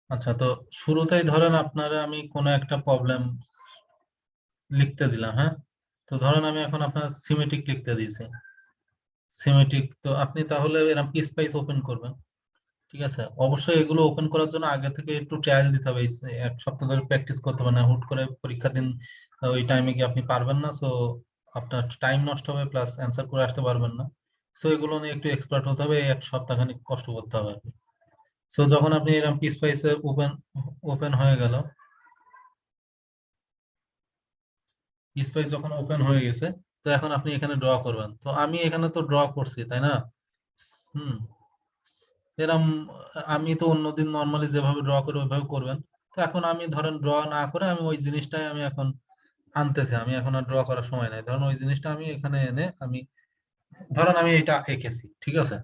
আচ্ছা, তো শুরুতেই ধরেন আপনারা আমি কোনো একটা প্রবলেম লিখতে দিলাম, হ্যাঁ। তো ধরেন আমি এখন আপনার সিমেটিক লিখতে দিয়েছি। সিমেটিক তো আপনি তাহলে এরকম পিস পাইস ওপেন করবেন। ঠিক আছে, অবশ্যই এগুলো ওপেন করার জন্য আগে থেকে একটু ট্রায়াল দিতে হবে, এক সপ্তাহ ধরে প্র্যাকটিস করতে হবে, না হুট করে পরীক্ষার দিন ওই টাইমে গিয়ে আপনি পারবেন না। সো আপনার টাইম নষ্ট হবে, প্লাস অ্যান্সার করে আসতে পারবেন না। সো এগুলো নিয়ে একটু এক্সপার্ট হতে হবে, এক সপ্তাহ খানিক কষ্ট করতে হবে আর কি। সো যখন আপনি এরকম পিস পাইসে ওপেন ওপেন হয়ে গেল, পিস পাইস যখন ওপেন হয়ে গেছে, তো এখন আপনি এখানে ড্র করবেন। তো আমি এখানে তো ড্র করছি, তাই না? হুম। এরম আমি তো অন্যদিন নর্মালি যেভাবে ড্র করে ওইভাবে করবেন। তো এখন আমি ধরেন ড্র না করে আমি ওই জিনিসটাই আমি এখন আনতেছি, আমি এখন আর ড্র করার সময় নাই। ধরেন ওই জিনিসটা আমি এখানে এনে আমি ধরেন আমি এটা এঁকেছি, ঠিক আছে।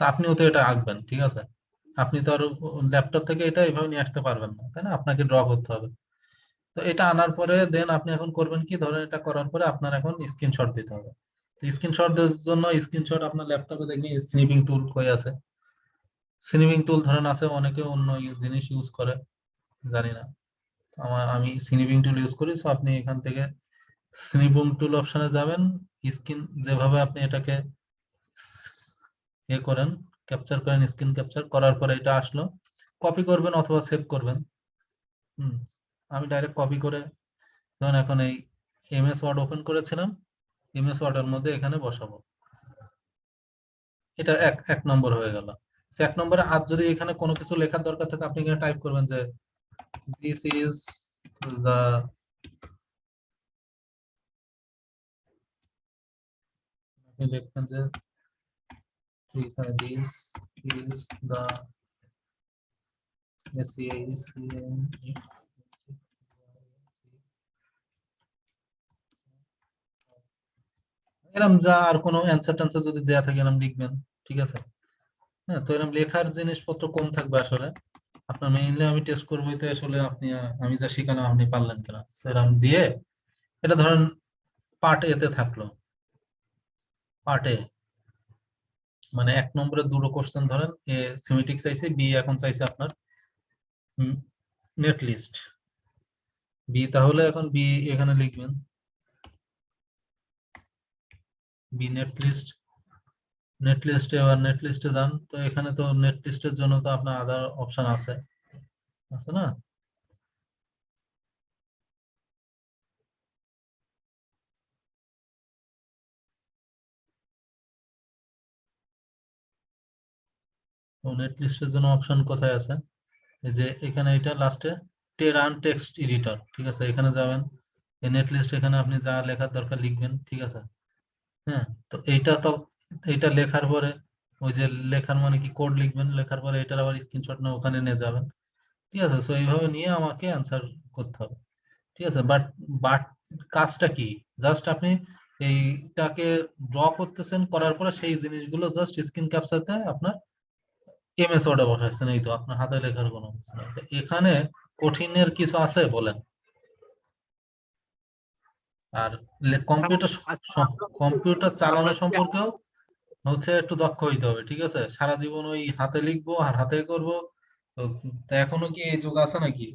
তা আপনিও তো এটা আঁকবেন, ঠিক আছে। আপনি তো আর ল্যাপটপ থেকে এটা এইভাবে নিয়ে আসতে পারবেন না, তাই না? আপনাকে ড্র করতে হবে। তো এটা আনার পরে দেন আপনি এখন করবেন কি, ধরেন এটা করার পরে আপনার এখন স্ক্রিনশট দিতে হবে। তো স্ক্রিনশট দেওয়ার জন্য স্ক্রিনশট আপনার ল্যাপটপে দেখি স্নিপিং টুল কই আছে। স্নিপিং টুল ধরেন আছে, অনেকে অন্য জিনিস ইউজ করে, জানি না। আমি স্নিপিং টুল ইউজ করি। সো আপনি এখান থেকে স্নিপিং টুল অপশনে যাবেন। স্ক্রিন যেভাবে আপনি এটাকে করেন, ক্যাপচার করেন, স্ক্রিন ক্যাপচার করার পরে এটা আসলো, কপি করবেন অথবা সেভ করবেন। হুম। আমি ডাইরেক্ট কপি করে ধরুন এখন এই এমএস ওয়ার্ড ওপেন করেছিলাম, এমএস ওয়ার্ড এর মধ্যে এখানে বসাবো। এটা এক এক নম্বর হয়ে গেল। সে এক নম্বরে আর যদি এখানে কোনো কিছু লেখার দরকার থাকে আপনি এখানে টাইপ করবেন যে দিস ইজ দা, আপনি লিখবেন যে this is the এরকম যা আর কোনো অ্যান্সার ট্যান্সার যদি দেয়া থাকে এরকম লিখবেন, ঠিক আছে। হ্যাঁ, তো এরকম লেখার জিনিসপত্র কম থাকবে আসলে। আপনার মেইনলি আমি টেস্ট করবোই তো আসলে আপনি আমি যা শিখালাম আপনি পারলেন কিনা, সেরকম দিয়ে এটা ধরেন পার্ট এ তে থাকলো। পার্ট এ মানে এক নম্বরে দুটো কোশ্চেন ধরেন, এ সিমেটিক চাইছে, বি এখন চাইছে আপনার নেট লিস্ট। বি তাহলে এখন বি এখানে লিখবেন, বি নেট লিস্ট। নেট লিস্টে আবার নেট লিস্টে যান, তো এখানে তো নেট লিস্টের জন্য তো আপনার আদার অপশন আছে, আছে না? তো নেট লিস্টের জন্য অপশন কোথায় আছে? এই যে এখানে এটা লাস্টে রান টেক্সট এডিটর, ঠিক আছে, এখানে যাবেন। এই নেট লিস্ট এখানে আপনি যা লেখার দরকার লিখবেন, ঠিক আছে। হ্যাঁ, তো এইটা তো এইটা লেখার পরে ওই যে লেখার মানে কি কোড লিখবেন, লেখার পরে এটার আবার স্ক্রিনশট না ওখানে নিয়ে যাবেন, ঠিক আছে। সো এইভাবে নিয়ে আমাকে অ্যান্সার করতে হবে, ঠিক আছে। বাট বাট কাজটা কি? জাস্ট আপনি এইটাকে ড্র করতেছেন, করার পরে সেই জিনিসগুলো জাস্ট স্ক্রিন ক্যাপচারতে আপনার এমএস ওয়ার্ডে বসাচ্ছেন, এই তো আপনার হাতে লেখার কোনো কিছু নাই। তো এখানে কঠিনের কিছু আছে বলেন? আর স্যার, কম্পিউটার আচ্ছা আমরা কম্পিউটার চালানো আমরা যদি সম্পর্কেও হচ্ছে একটু দক্ষ হইতে হবে, ঠিক আছে। সারা জীবন ওই হাতে লিখবো আর হাতে করব, তো তা এখনো কি এই যুগ আছে নাকি?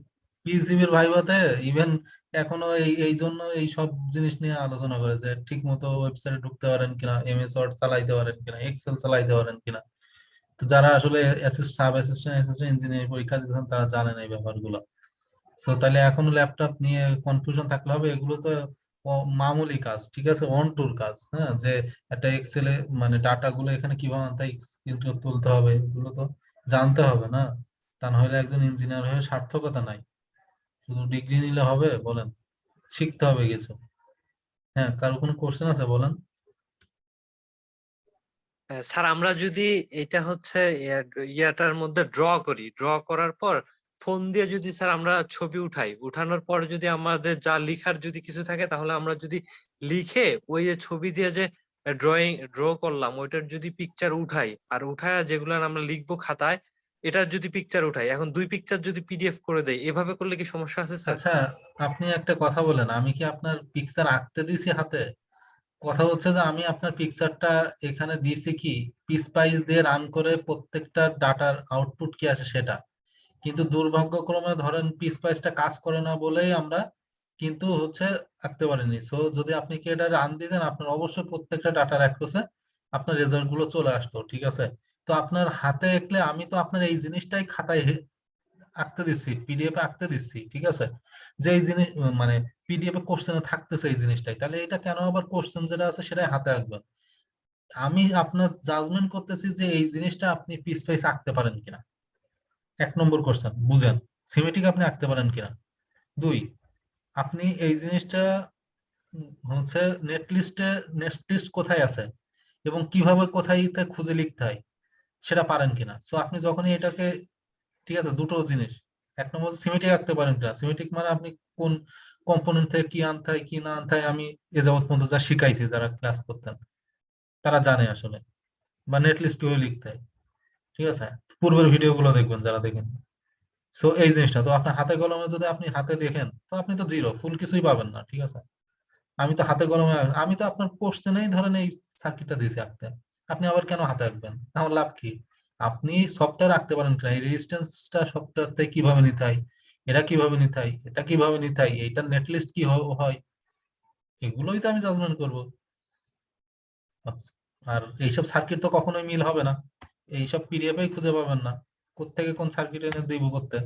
পিসিবির ভাইভাতে ইভেন এখনো এই এই জন্য এই সব জিনিস নিয়ে আলোচনা করে যে ঠিক মতো ওয়েবসাইটে ঢুকতে পারেন কিনা, এমএস ওয়ার্ড চালাইতে পারেন কিনা, এক্সেল চালাইতে পারেন কিনা। তো যারা আসলে সাব অ্যাসিস্ট্যান্ট অ্যাসিস্ট্যান্ট ইঞ্জিনিয়ারিং পরীক্ষা দিতেছেন তারা জানেন এই ব্যাপারগুলো। সো তাহলে এখনো ল্যাপটপ নিয়ে কনফিউশন থাকলে হবে? এগুলো তো মামুলি কাজ, ঠিক আছে, অন টুর কাজ। হ্যাঁ, যে একটা এক্সেলে মানে ডাটা গুলো এখানে কিভাবে আনতে কিন্তু তুলতে হবে, এগুলো তো জানতে হবে না? তা না হলে একজন ইঞ্জিনিয়ার হয়ে সার্থকতা নাই। শুধু ডিগ্রি নিলে হবে বলেন? শিখতে হবে কিছু। হ্যাঁ, কারো কোনো কোশ্চেন আছে বলেন? স্যার আমরা যদি এটা হচ্ছে ইয়াটার মধ্যে ড্র করার পর ফোন দিয়ে যদি স্যার আমরা ছবি উঠানোর পর যদি আমাদের যা লিখার যদি কিছু থাকে তাহলে আমরা যদি লিখে ওই যে ছবি দিয়ে যে ড্র করলাম ওইটার যদি পিকচার উঠাই আর উঠায় যেগুলো আমরা লিখবো খাতায় এটার যদি পিকচার উঠাই, এখন দুই পিকচার যদি পিডিএফ করে দেয় এভাবে করলে কি সমস্যা আছে স্যার? আচ্ছা, আপনি একটা কথা বলেন, আমি কি আপনার পিকচার আঁকতে দিছি হাতে? কথা হচ্ছে যে আমি আপনার পিকচারটা এখানে দিয়েছি কি পিস পাইস দিয়ে রান করে প্রত্যেকটা ডাটার আউটপুট কি আসে সেটা। কিন্তু দুর্ভাগ্যক্রমে ধরেন পিসপাইসটা কাজ করে না বলেই আমরা কিন্তু হচ্ছে আঁকতে পারিনি। সো যদি আপনি কি এটা রান দিতেন, আপনার অবশ্যই প্রত্যেকটা ডাটার অ্যাক্সেসে আপনার রেজাল্ট গুলো চলে আসতো, ঠিক আছে? তো আপনার হাতে এঁকলে আমি তো আপনার এই জিনিসটাই খাতায় আঁকতে দিচ্ছি, পিডিএফ এ আঁকতে দিচ্ছি, ঠিক আছে? যে এই জিনিস মানে পিডিএফ এ কোশ্চেনে থাকতেছে এই জিনিসটাই, তাহলে এটা কেন আবার কোশ্চেন যেটা আছে সেটাই হাতে আঁকবেন? আমি আপনার জাজমেন্ট করতেছি যে এই জিনিসটা আপনি পিস পাইস আঁকতে পারেন কিনা। 1 নম্বর কোশ্চেন বুঝেন, সিমেটিক আপনি আঁকতে পারেন কিনা। 2, আপনি এই জিনিসটা হচ্ছে নেট লিস্টে, নেট লিস্ট কোথায় আছে এবং কিভাবে কোথায় খুঁজে লিখতে হয় সেটা পারেন কিনা। সো আপনি যখনই এটাকে, ঠিক আছে, দুটো জিনিস। 1 নম্বর সিমেটিক আঁকতে পারেন কিনা, সিমেটিক মানে আপনি কোন কম্পোনেন্ট থেকে কি আনতে হয় কি না আনতে হয়, আমি এ যাবৎ পর্যন্ত যা শিখাইছি যারা ক্লাস করতেন তারা জানে আসলে, বা নেট লিস্ট কিভাবে লিখতে হয়, ঠিক আছে? পূর্বের ভিডিও গুলো দেখবেন যারা দেখেন। সো এই জিনিসটা তো আপনার হাতে কলমে যদি আপনি হাতে দেখেন তো আপনি তো জিরো, ফুল কিছুই পাবেন না, ঠিক আছে? আমি তো হাতে কলমে, আমি তো আপনার কোশ্চেনেই ধরেন এই সার্কিটটা দিয়েছি আঁকতে, আপনি আবার কেন হাতে আঁকবেন? আমার লাভ কি? আপনি সফটওয়্যার আঁকতে পারেন কিনা, এই রেজিস্ট্যান্সটা সফটওয়্যার থেকে কিভাবে নিতে হয়, এটা কিভাবে নিতে হয়, এটা কিভাবে নিতে হয়, এইটার নেটলিস্ট কি হয়, এগুলোই তো আমি জাজমেন্ট করবো। আচ্ছা, আর এইসব সার্কিট তো কখনোই মিল হবে না, এইসব পিডিএফ এই খুঁজে পাবেন না, কোত্থেকে কোন সার্কিট এনে দিব করতে।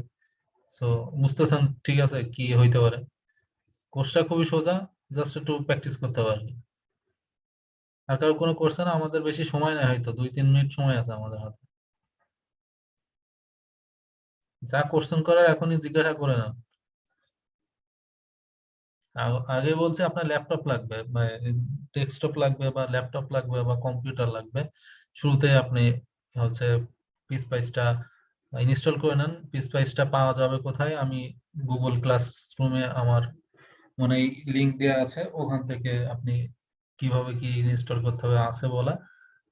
সো বুঝতেছেন, ঠিক আছে, কি হইতে পারে। কোর্সটা খুবই সোজা, জাস্ট একটু প্র্যাকটিস করতে পারবে। আর কারো কোনো কোশ্চেন? আমাদের বেশি সময় নেই, হয়তো 2-3 মিনিট সময় আছে আমাদের হাতে। যা কোশ্চেন করার এখনই জিজ্ঞাসা করে নেন। আগে বলছে আপনার ল্যাপটপ লাগবে, ডেস্কটপ লাগবে বা ল্যাপটপ লাগবে বা কম্পিউটার লাগবে। শুরুতে আপনি হচ্ছে পিসপাইসটা ইনস্টল করে নেন। পিসপাইসটা পাওয়া যাবে কোথায়? আমি গুগল ক্লাসরুমে আমার মানে লিংক দেওয়া আছে, ওখান থেকে আপনি কিভাবে কি ইনস্টল করতে হবে আছে বলা।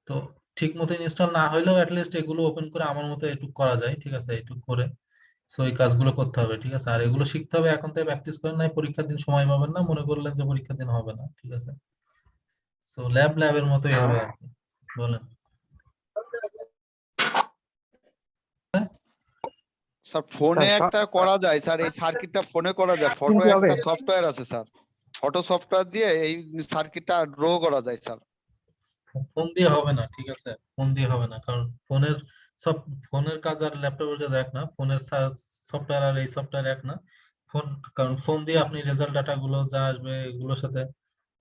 তো ঠিক মতো ইনস্টল না হইলেও অ্যাটলিস্ট এগুলো ওপেন করে আমার মতো এটুক করা যায়, ঠিক আছে? এটুক করে সো এই কাজগুলো করতে হবে, ঠিক আছে? আর এগুলো শিখতে হবে এখন থেকে, প্র্যাকটিস করেন নাই পরীক্ষার দিন সময় পাবেন না, মনে করলেন যে পরীক্ষার দিন হবে না, ঠিক আছে? সো ল্যাবের মতোই হবে আর কি। বলেন। স্যার ফোনে স্যার একটা করা যায় স্যার, এই সার্কিটটা ফোনে করা যায়, ফটো কি হবে? একটা সফটওয়্যার আছে স্যার, ফটো সফটওয়্যার দিয়ে এই সার্কিটটা ড্র করা যায় স্যার। ফোন দিয়ে হবে না, ঠিক আছে? ফোন দিয়ে হবে না, কারণ ফোনের সব, ফোনের কাজ আর ল্যাপটপের কাজ এক না, ফোনের সফটওয়্যার আর এই সফটওয়্যার এক না। ফোন, কারণ ফোন দিয়ে আপনি রেজাল্ট ডাটা গুলো যা আসবে এগুলোর সাথে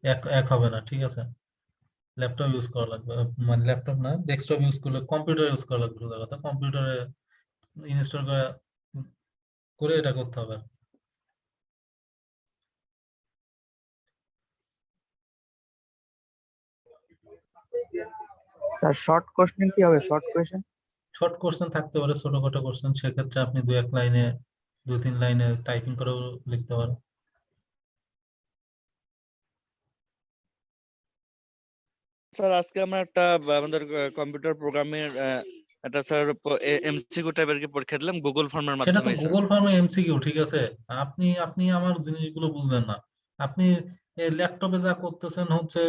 এক এক হবে না, ঠিক আছে? ল্যাপটপ ইউজ করা লাগবে, মানে ল্যাপটপ না, ডেস্কটপ ইউজ করলে, কম্পিউটার ইউজ করা লাগবে, সোজা কথা কম্পিউটারে ইনস্টল করে এটা করতে হবে। স্যার শর্ট কোশ্চেন কি হবে? শর্ট কোশ্চেন শর্ট কোশ্চেন থাকতে পারে, ছোটখাটো কোশ্চেন, সেক্ষেত্রে আপনি 2-1 লাইনে, 2-3 লাইনে টাইপিং করেও লিখতে পারেন। স্যার আজকে আমরা একটা আমাদের কম্পিউটার প্রোগ্রামের একটা স্যার এমসিকিউ টাইপের কি পরীক্ষা দিলাম গুগল ফর্মের সেটা তো মাধ্যমে স্যার। গুগল ফর্মে এমসিকিউ, ঠিক আছে? আপনি আপনি আমার জিনিসগুলো বুঝলেন না। আপনি ল্যাপটপে যা করতেছেন হচ্ছে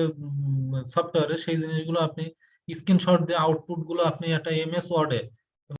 সফটওয়্যারে, সেই জিনিসগুলো আপনি স্ক্রিনশট দিয়ে আউটপুট গুলো আপনি একটা এমএস ওয়ার্ডে